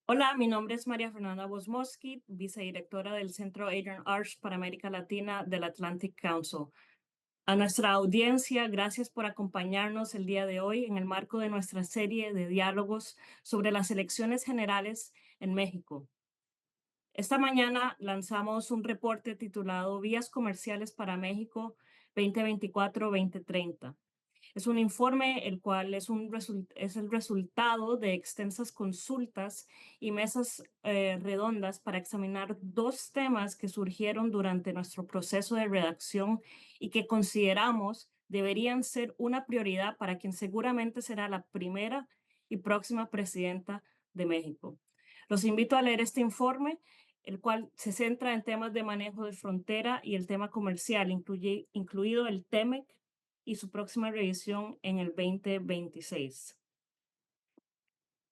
Hola, mi nombre es María Fernanda Bosmosky, vicedirectora del Centro Adrian Arch para América Latina del Atlantic Council. A nuestra audiencia, gracias por acompañarnos el día de hoy en el marco de nuestra serie de diálogos sobre las elecciones generales en México. Esta mañana lanzamos un reporte titulado Vías Comerciales para México 2024-2030. Es un informe el cual es el resultado de extensas consultas y mesas redondas para examinar dos temas que surgieron durante nuestro proceso de redacción y que consideramos deberían ser una prioridad para quien seguramente será la primera y próxima presidenta de México. Los invito a leer este informe, el cual se centra en temas de manejo de frontera y el tema comercial, incluido el TEMEC y su próxima revisión en el 2026.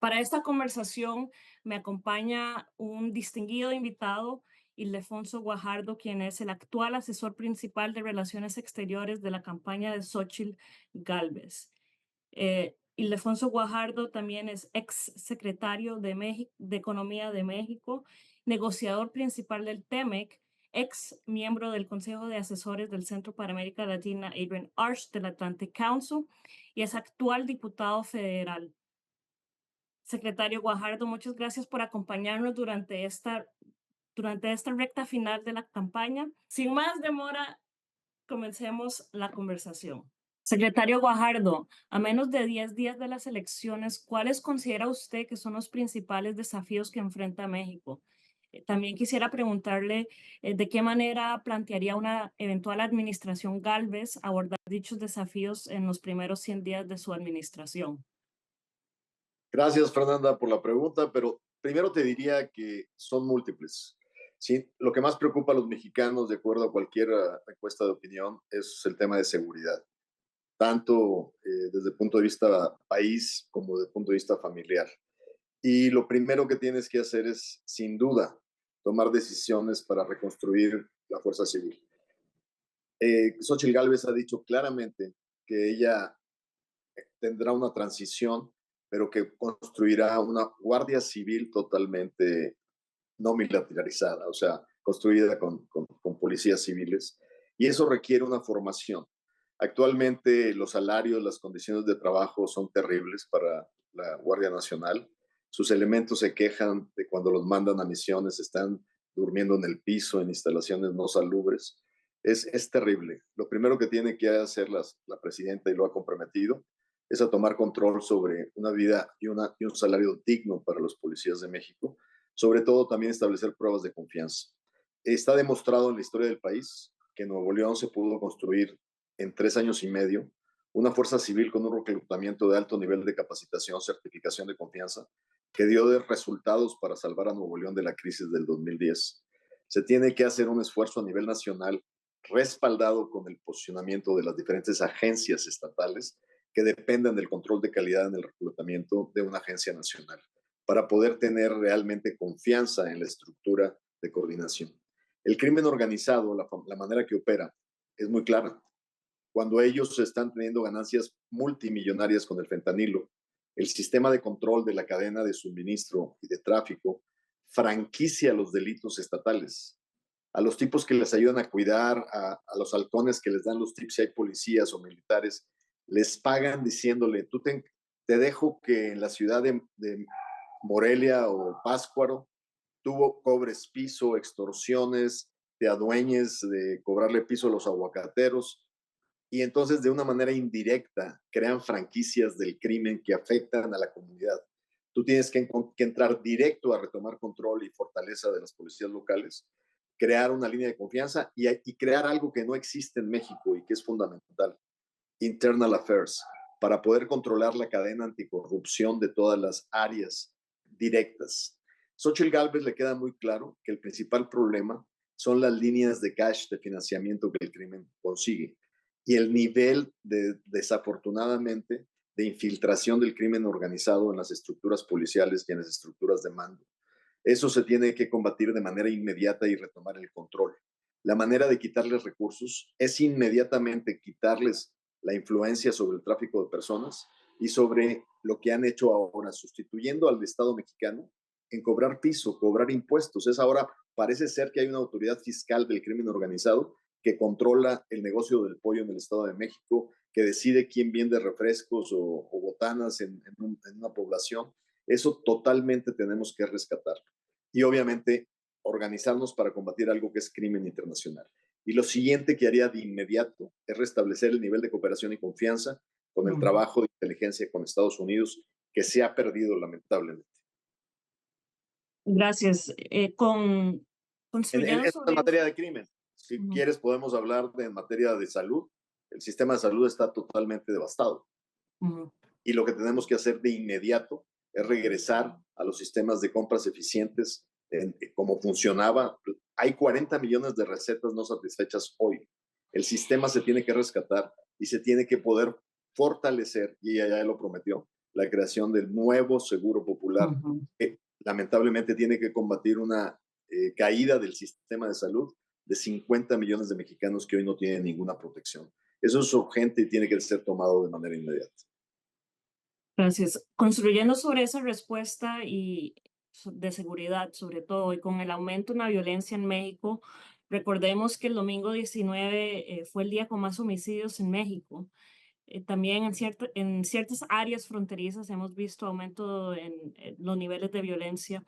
Para esta conversación me acompaña un distinguido invitado, Ildefonso Guajardo, quien es el actual asesor principal de Relaciones Exteriores de la campaña de Xóchitl Gálvez. Ildefonso Guajardo también es ex secretario de Economía de México, negociador principal del TEMEC, ex miembro del Consejo de Asesores del Centro para América Latina Adrian Arch del Atlantic Council y es actual diputado federal. Secretario Guajardo, muchas gracias por acompañarnos durante esta recta final de la campaña. Sin más demora, comencemos la conversación. Secretario Guajardo, a menos de 10 días de las elecciones, ¿cuáles considera usted que son los principales desafíos que enfrenta México? También quisiera preguntarle de qué manera plantearía una eventual administración Gálvez abordar dichos desafíos en los primeros 100 días de su administración. Gracias, Fernanda, por la pregunta, pero primero te diría que son múltiples. Sí, lo que más preocupa a los mexicanos, de acuerdo a cualquier encuesta de opinión, es el tema de seguridad, tanto desde el punto de vista país como desde el punto de vista familiar. Y lo primero que tienes que hacer es, sin duda, tomar decisiones para reconstruir la fuerza civil. Xochitl Gálvez ha dicho claramente que ella tendrá una transición, pero que construirá una guardia civil totalmente no militarizada, o sea, construida con policías civiles. Y eso requiere una formación. Actualmente los salarios, las condiciones de trabajo son terribles para la Guardia Nacional. Sus elementos se quejan de cuando los mandan a misiones, están durmiendo en el piso, en instalaciones no salubres. Es terrible. Lo primero que tiene que hacer la presidenta, y lo ha comprometido, es a tomar control sobre una vida y un salario digno para los policías de México. Sobre todo también establecer pruebas de confianza. Está demostrado en la historia del país que Nuevo León se pudo construir en 3 años y medio una fuerza civil con un reclutamiento de alto nivel de capacitación, certificación de confianza, que dio de resultados para salvar a Nuevo León de la crisis del 2010. Se tiene que hacer un esfuerzo a nivel nacional respaldado con el posicionamiento de las diferentes agencias estatales que dependen del control de calidad en el reclutamiento de una agencia nacional, para poder tener realmente confianza en la estructura de coordinación. El crimen organizado, la manera que opera, es muy clara. Cuando ellos están teniendo ganancias multimillonarias con el fentanilo, el sistema de control de la cadena de suministro y de tráfico franquicia los delitos estatales. A los tipos que les ayudan a cuidar, a los halcones que les dan los tips si hay policías o militares, les pagan diciéndole, te dejo que en la ciudad de Morelia o Pátzcuaro, tuvo cobres piso, extorsiones, te adueñes de cobrarle piso a los aguacateros, y entonces de una manera indirecta crean franquicias del crimen que afectan a la comunidad. Tú tienes que entrar directo a retomar control y fortaleza de las policías locales, crear una línea de confianza y crear algo que no existe en México y que es fundamental, Internal Affairs, para poder controlar la cadena anticorrupción de todas las áreas directas. Xochitl Gálvez le queda muy claro que el principal problema son las líneas de cash de financiamiento que el crimen consigue y el nivel desafortunadamente, de infiltración del crimen organizado en las estructuras policiales y en las estructuras de mando. Eso se tiene que combatir de manera inmediata y retomar el control. La manera de quitarles recursos es inmediatamente quitarles la influencia sobre el tráfico de personas y sobre lo que han hecho ahora, sustituyendo al Estado mexicano en cobrar piso, cobrar impuestos. Es ahora, parece ser que hay una autoridad fiscal del crimen organizado que controla el negocio del pollo en el Estado de México, que decide quién vende refrescos o botanas en una población. Eso totalmente tenemos que rescatar. Y obviamente organizarnos para combatir algo que es crimen internacional. Y lo siguiente que haría de inmediato es restablecer el nivel de cooperación y confianza con el Ujú. trabajo de inteligencia con Estados Unidos, que se ha perdido lamentablemente. Gracias. Construyendo En sobre eso. materia de crimen, si Ujú, quieres podemos hablar de en materia de salud. El sistema de salud está totalmente devastado ujú, y lo que tenemos que hacer de inmediato es regresar a los sistemas de compras eficientes como funcionaba. Hay 40 millones de recetas no satisfechas hoy. El sistema se tiene que rescatar y se tiene que poder fortalecer, y ella ya lo prometió, la creación del nuevo seguro popular, ujú. que lamentablemente tiene que combatir una caída del sistema de salud de 50 millones de mexicanos que hoy no tienen ninguna protección. Eso es urgente y tiene que ser tomado de manera inmediata. Gracias. Construyendo sobre esa respuesta y de seguridad, sobre todo, y con el aumento en la violencia en México, recordemos que el domingo 19 fue el día con más homicidios en México. También en ciertas áreas fronterizas hemos visto aumento en los niveles de violencia.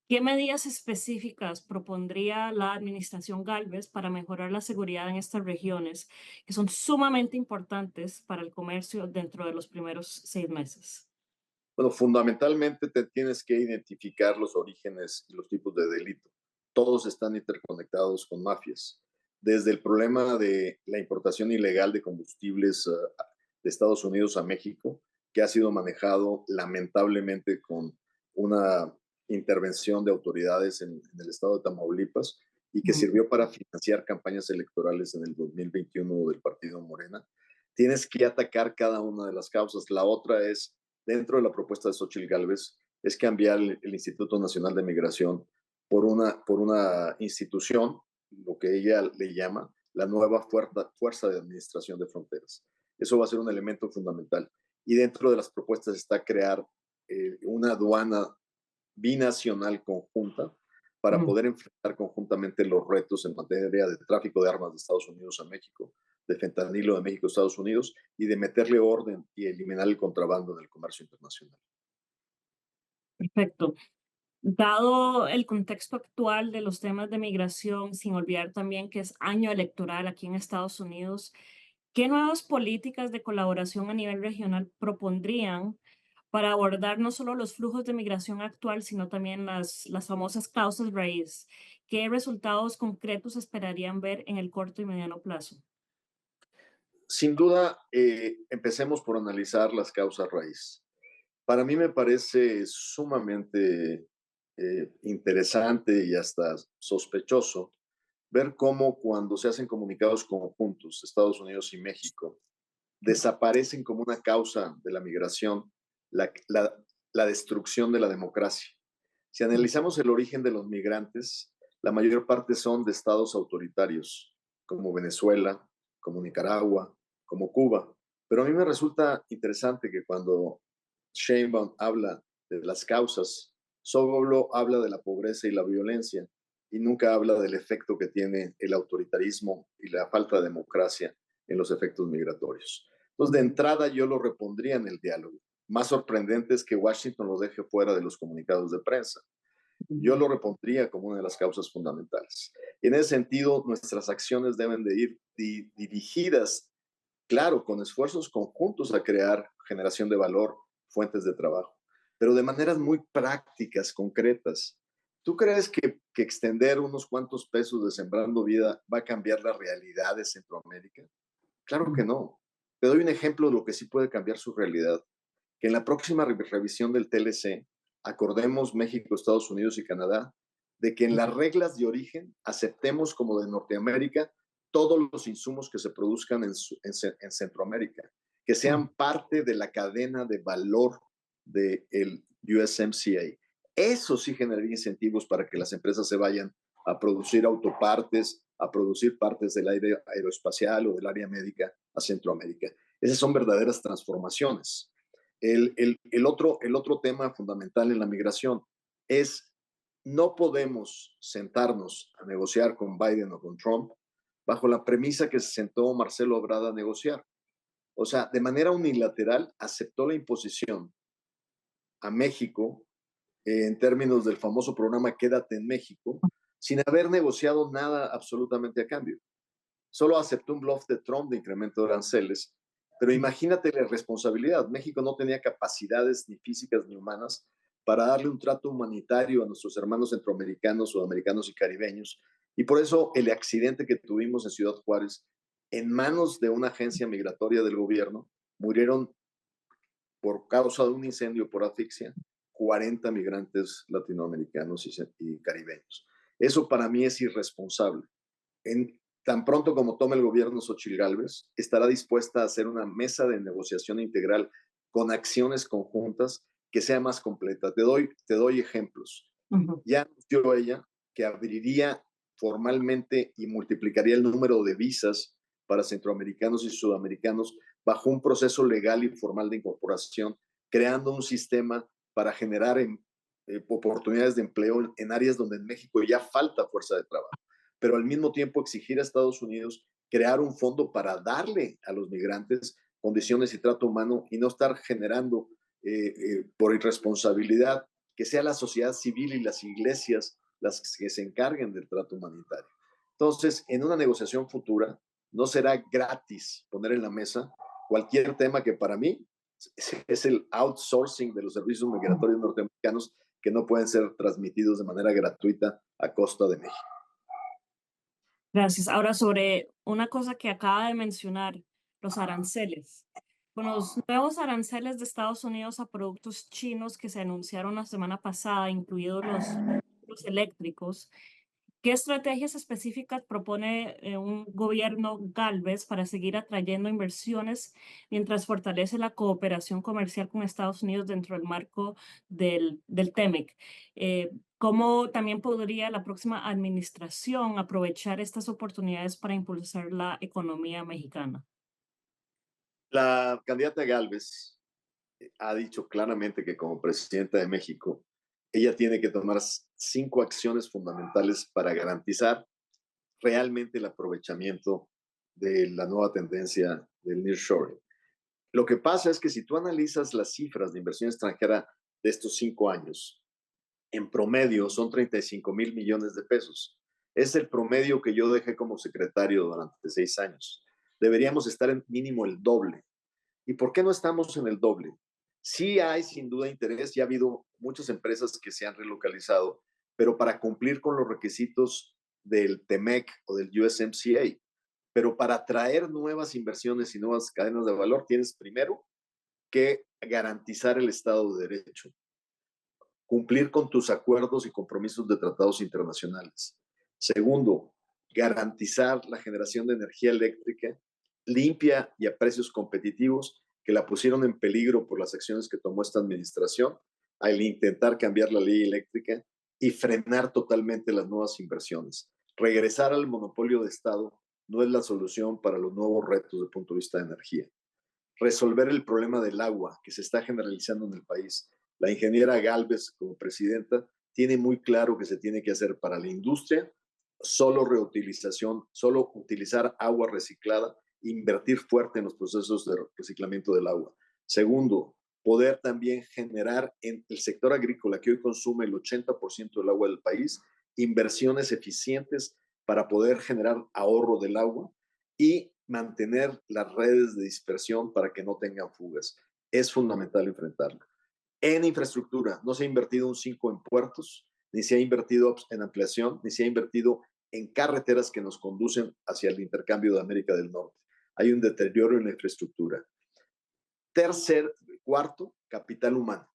¿Qué medidas específicas propondría la administración Gálvez para mejorar la seguridad en estas regiones, que son sumamente importantes para el comercio dentro de los primeros 6 meses? Bueno, fundamentalmente te tienes que identificar los orígenes y los tipos de delito. Todos están interconectados con mafias. Desde el problema de la importación ilegal de combustibles de Estados Unidos a México, que ha sido manejado lamentablemente con una intervención de autoridades en el estado de Tamaulipas y que Mm, sirvió para financiar campañas electorales en el 2021 del partido Morena. Tienes que atacar cada una de las causas. La otra es dentro de la propuesta de Xochitl Gálvez es cambiar el Instituto Nacional de Migración por una institución, lo que ella le llama la nueva fuerza de administración de fronteras. Eso va a ser un elemento fundamental. Y dentro de las propuestas está crear una aduana binacional conjunta para mm. poder enfrentar conjuntamente los retos en materia de tráfico de armas de Estados Unidos a México, de fentanilo de México a Estados Unidos y de meterle orden y eliminar el contrabando en el comercio internacional. Perfecto. Dado el contexto actual de los temas de migración, sin olvidar también que es año electoral aquí en Estados Unidos, ¿qué nuevas políticas de colaboración a nivel regional propondrían para abordar no solo los flujos de migración actual, sino también las famosas causas raíz? ¿Qué resultados concretos esperarían ver en el corto y mediano plazo? Sin duda, empecemos por analizar las causas raíz. Para mí me parece sumamente interesante y hasta sospechoso ver cómo cuando se hacen comunicados conjuntos, Estados Unidos y México, desaparecen como una causa de la migración la, la, la destrucción de la democracia. Si analizamos el origen de los migrantes, la mayor parte son de estados autoritarios, como Venezuela, como Nicaragua, como Cuba. Pero a mí me resulta interesante que cuando Sheinbaum habla de las causas, solo habla de la pobreza y la violencia y nunca habla del efecto que tiene el autoritarismo y la falta de democracia en los efectos migratorios. Entonces, de entrada, yo lo repondría en el diálogo. Más sorprendente es que Washington lo deje fuera de los comunicados de prensa. Yo lo repondría como una de las causas fundamentales. Y en ese sentido, nuestras acciones deben de ir dirigidas, claro, con esfuerzos conjuntos a crear generación de valor, fuentes de trabajo, pero de maneras muy prácticas, concretas. ¿Tú crees que extender unos cuantos pesos de Sembrando Vida va a cambiar la realidad de Centroamérica? Claro que no. Te doy un ejemplo de lo que sí puede cambiar su realidad. Que en la próxima revisión del TLC acordemos México, Estados Unidos y Canadá de que en las reglas de origen aceptemos como de Norteamérica todos los insumos que se produzcan en Centroamérica, que sean parte de la cadena de valor del USMCA. Eso sí generaría incentivos para que las empresas se vayan a producir autopartes, a producir partes del aire aeroespacial o del área médica a Centroamérica. Esas son verdaderas transformaciones. El otro tema fundamental en la migración, es no podemos sentarnos a negociar con Biden o con Trump bajo la premisa que se sentó Marcelo Ebrard a negociar. O sea, de manera unilateral aceptó la imposición a México en términos del famoso programa Quédate en México, sin haber negociado nada absolutamente a cambio. Solo aceptó un bluff de Trump de incremento de aranceles, pero imagínate la responsabilidad. México no tenía capacidades ni físicas ni humanas para darle un trato humanitario a nuestros hermanos centroamericanos, sudamericanos y caribeños. Y por eso el accidente que tuvimos en Ciudad Juárez, en manos de una agencia migratoria del gobierno, murieron por causa de un incendio por asfixia 40 migrantes latinoamericanos y caribeños. Eso para mí es irresponsable. Tan pronto como tome el gobierno Xochitl Gálvez, estará dispuesta a hacer una mesa de negociación integral con acciones conjuntas que sea más completa. Te doy ejemplos. Ujú. Ya anunció ella que abriría formalmente y multiplicaría el número de visas para centroamericanos y sudamericanos bajo un proceso legal y formal de incorporación, creando un sistema para generar oportunidades de empleo en áreas donde en México ya falta fuerza de trabajo, pero al mismo tiempo exigir a Estados Unidos crear un fondo para darle a los migrantes condiciones y trato humano y no estar generando por irresponsabilidad que sea la sociedad civil y las iglesias las que se encarguen del trato humanitario. Entonces, en una negociación futura, no será gratis poner en la mesa cualquier tema que para mí es el outsourcing de los servicios migratorios norteamericanos que no pueden ser transmitidos de manera gratuita a costa de México. Gracias. Ahora sobre una cosa que acaba de mencionar, los aranceles. Con los nuevos aranceles de Estados Unidos a productos chinos que se anunciaron la semana pasada, incluidos los eléctricos, ¿qué estrategias específicas propone un gobierno Galvez para seguir atrayendo inversiones mientras fortalece la cooperación comercial con Estados Unidos dentro del marco del TEMEC? ¿Cómo también podría la próxima administración aprovechar estas oportunidades para impulsar la economía mexicana? La candidata Galvez ha dicho claramente que como presidenta de México, ella tiene que tomar 5 acciones fundamentales para garantizar realmente el aprovechamiento de la nueva tendencia del nearshoring. Lo que pasa es que si tú analizas las cifras de inversión extranjera de estos 5 años, en promedio son 35,000 millones de pesos. Es el promedio que yo dejé como secretario durante 6 años. Deberíamos estar en mínimo el doble. ¿Y por qué no estamos en el doble? Sí hay sin duda interés y ha habido muchas empresas que se han relocalizado, pero para cumplir con los requisitos del TEMEC o del USMCA. Pero para atraer nuevas inversiones y nuevas cadenas de valor, tienes primero que garantizar el Estado de Derecho, cumplir con tus acuerdos y compromisos de tratados internacionales. Segundo, garantizar la generación de energía eléctrica limpia y a precios competitivos que la pusieron en peligro por las acciones que tomó esta administración al intentar cambiar la ley eléctrica y frenar totalmente las nuevas inversiones. Regresar al monopolio de Estado no es la solución para los nuevos retos desde el punto de vista de energía. Resolver el problema del agua que se está generalizando en el país. La ingeniera Galvez, como presidenta, tiene muy claro que se tiene que hacer para la industria solo reutilización, solo utilizar agua reciclada, invertir fuerte en los procesos de reciclamiento del agua. Segundo, poder también generar en el sector agrícola, que hoy consume el 80% del agua del país, inversiones eficientes para poder generar ahorro del agua y mantener las redes de dispersión para que no tengan fugas. Es fundamental enfrentarlo. En infraestructura, no se ha invertido un 5 en puertos, ni se ha invertido en ampliación, ni se ha invertido en carreteras que nos conducen hacia el intercambio de América del Norte. Hay un deterioro en la infraestructura. Cuarto, capital humano.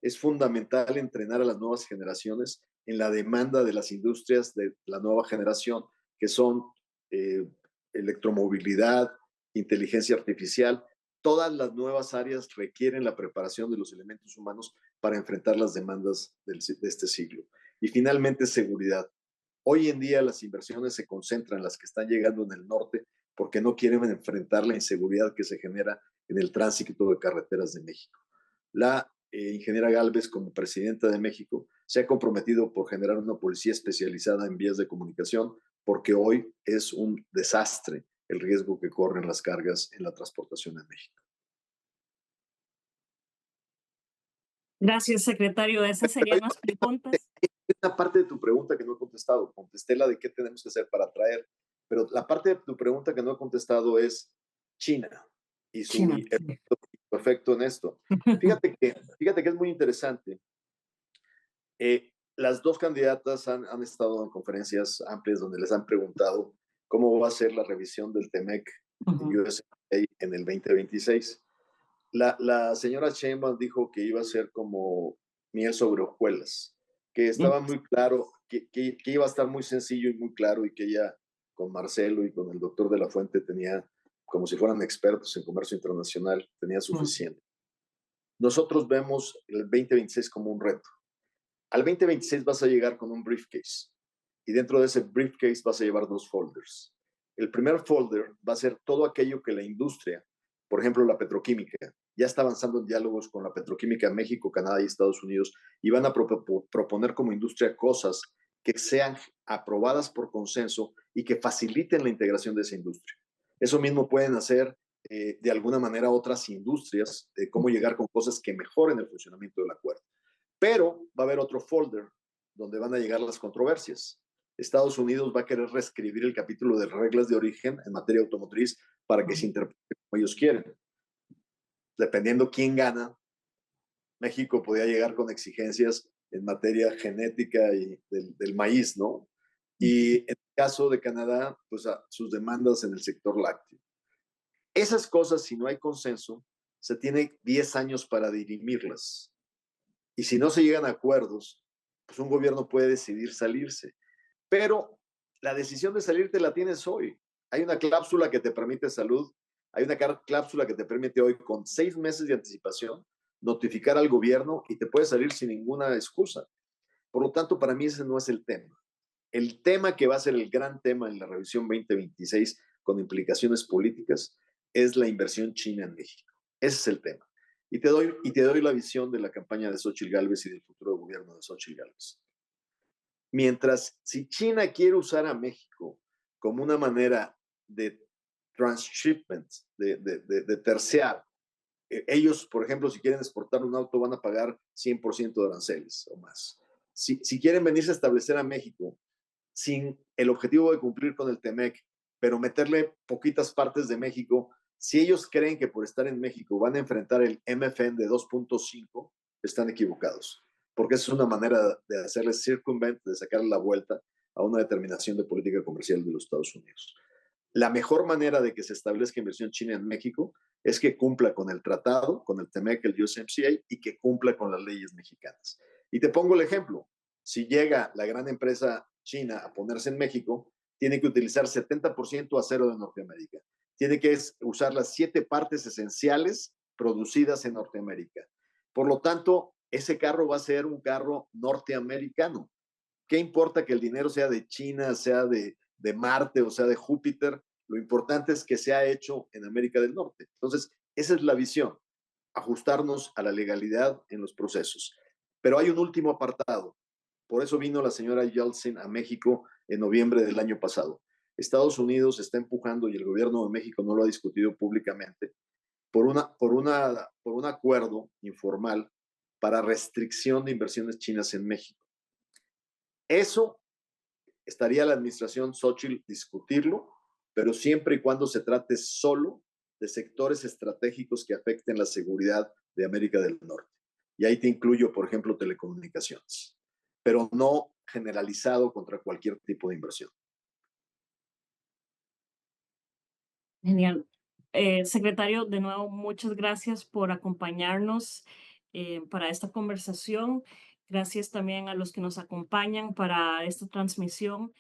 Es fundamental entrenar a las nuevas generaciones en la demanda de las industrias de la nueva generación, que son eh, electromovilidad, inteligencia artificial. Todas las nuevas áreas requieren la preparación de los elementos humanos para enfrentar las demandas de este siglo. Y finalmente, seguridad. Hoy en día las inversiones se concentran en las que están llegando en el norte porque no quieren enfrentar la inseguridad que se genera en el tránsito de carreteras de México. La ingeniera Galvez, como presidenta de México, se ha comprometido por generar una policía especializada en vías de comunicación, porque hoy es un desastre el riesgo que corren las cargas en la transportación en México. Gracias, secretario. Esas Hay serían las preguntas. una parte de tu pregunta que no he contestado. Contesté la de qué tenemos que hacer para atraer, pero la parte de tu pregunta que no he contestado es China y su China. Sí. efecto en esto. Fíjate que es muy interesante. Las dos candidatas han estado en conferencias amplias donde les han preguntado cómo va a ser la revisión del TEMEC Ujú, USA en el 2026. La señora Sheinbaum dijo que iba a ser como miel sobre hojuelas, que estaba muy claro, que iba a estar muy sencillo y muy claro y que ella con Marcelo y con el doctor de la Fuente tenía, como si fueran expertos en comercio internacional, tenía ujú, suficiente. Nosotros vemos el 2026 como un reto. Al 2026 vas a llegar con un briefcase y dentro de ese briefcase vas a llevar dos folders. El primer folder va a ser todo aquello que la industria, por ejemplo la petroquímica, ya está avanzando en diálogos con la petroquímica en México, Canadá y Estados Unidos y van a proponer como industria cosas que sean aprobadas por consenso y que faciliten la integración de esa industria. Eso mismo pueden hacer de alguna manera otras industrias, de cómo llegar con cosas que mejoren el funcionamiento del acuerdo. Pero va a haber otro folder donde van a llegar las controversias. Estados Unidos va a querer reescribir el capítulo de reglas de origen en materia automotriz para que se ujú. interprete como ellos quieren. Dependiendo quién gana, México podría llegar con exigencias en materia genética y del maíz, ¿no? Y en el caso de Canadá, pues sus demandas en el sector lácteo. Esas cosas, si no hay consenso, se tiene 10 años para dirimirlas. Y si no se llegan a acuerdos, pues un gobierno puede decidir salirse. Pero la decisión de salirte la tienes hoy. Hay una cláusula que te permite salud, hay una cláusula que te permite hoy con 6 meses de anticipación notificar al gobierno y te puedes salir sin ninguna excusa. Por lo tanto, para mí ese no es el tema. El tema que va a ser el gran tema en la revisión 2026 con implicaciones políticas es la inversión china en México. Ese es el tema. Y te doy la visión de la campaña de Xochitl Gálvez y del futuro de gobierno de Xochitl Gálvez. Mientras, si China quiere usar a México como una manera de transshipment, de terciar, ellos, por ejemplo, si quieren exportar un auto, van a pagar 100% de aranceles o más. Si quieren venirse a establecer a México sin el objetivo de cumplir con el TEMEC, pero meterle poquitas partes de México, si ellos creen que por estar en México van a enfrentar el MFN de 2.5, están equivocados, porque es una manera de hacerle circumvent, de sacarle la vuelta a una determinación de política comercial de los Estados Unidos. La mejor manera de que se establezca inversión china en México es que cumpla con el tratado, con el TEMEC, el USMCA, y que cumpla con las leyes mexicanas. Y te pongo el ejemplo. Si llega la gran empresa china a ponerse en México, tiene que utilizar 70% acero de Norteamérica. Tiene que usar las 7 partes esenciales producidas en Norteamérica. Por lo tanto, ese carro va a ser un carro norteamericano. ¿Qué importa que el dinero sea de China, sea de Marte o sea de Júpiter? Lo importante es que sea hecho en América del Norte. Entonces, esa es la visión, ajustarnos a la legalidad en los procesos. Pero hay un último apartado. Por eso vino la señora Yeltsin a México en noviembre del año pasado. Estados Unidos está empujando, y el gobierno de México no lo ha discutido públicamente, por un acuerdo informal para restricción de inversiones chinas en México. Eso estaría la administración Xochitl discutirlo, pero siempre y cuando se trate solo de sectores estratégicos que afecten la seguridad de América del Norte. Y ahí te incluyo, por ejemplo, telecomunicaciones, pero no generalizado contra cualquier tipo de inversión. Genial. Secretario, de nuevo, muchas gracias por acompañarnos para esta conversación. Gracias también a los que nos acompañan para esta transmisión.